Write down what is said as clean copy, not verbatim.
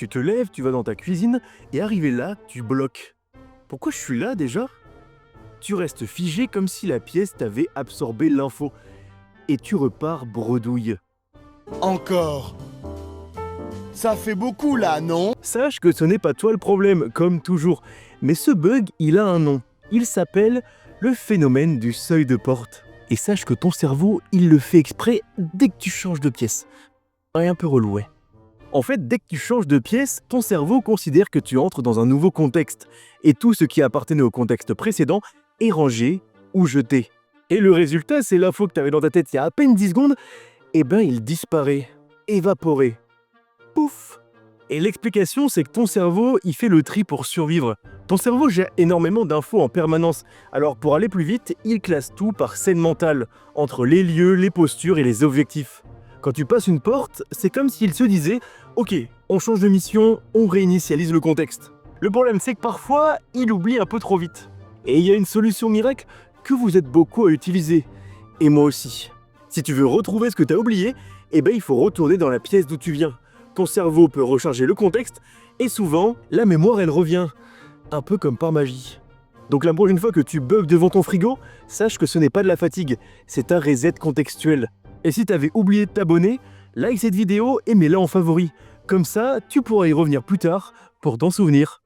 tu te lèves, tu vas dans ta cuisine, et arrivé là, tu bloques. Pourquoi je suis là déjà? Tu restes figé comme si la pièce t'avait absorbé l'info. Et tu repars bredouille. Encore. Ça fait beaucoup là, non? Sache que ce n'est pas toi le problème, comme toujours. Mais ce bug, il a un nom. Il s'appelle le phénomène du seuil de porte. Et sache que ton cerveau, il le fait exprès dès que tu changes de pièce. Ouais, un peu relou, ouais. En fait, dès que tu changes de pièce, ton cerveau considère que tu entres dans un nouveau contexte. Et tout ce qui appartenait au contexte précédent est rangé ou jeté. Et le résultat, c'est l'info que tu avais dans ta tête il y a à peine 10 secondes, eh ben il disparaît, évaporé. Pouf! Et l'explication, c'est que ton cerveau, il fait le tri pour survivre. Ton cerveau gère énormément d'infos en permanence. Alors pour aller plus vite, il classe tout par scène mentale, entre les lieux, les postures et les objectifs. Quand tu passes une porte, c'est comme s'il se disait « Ok, on change de mission, on réinitialise le contexte ». Le problème, c'est que parfois, il oublie un peu trop vite. Et il y a une solution miracle que vous êtes beaucoup à utiliser. Et moi aussi. Si tu veux retrouver ce que tu as oublié, eh ben il faut retourner dans la pièce d'où tu viens. Ton cerveau peut recharger le contexte, et souvent, la mémoire, elle revient. Un peu comme par magie. Donc la prochaine fois que tu bugs devant ton frigo, sache que ce n'est pas de la fatigue, c'est un reset contextuel. Et si tu avais oublié de t'abonner, like cette vidéo et mets-la en favori. Comme ça, tu pourras y revenir plus tard pour t'en souvenir.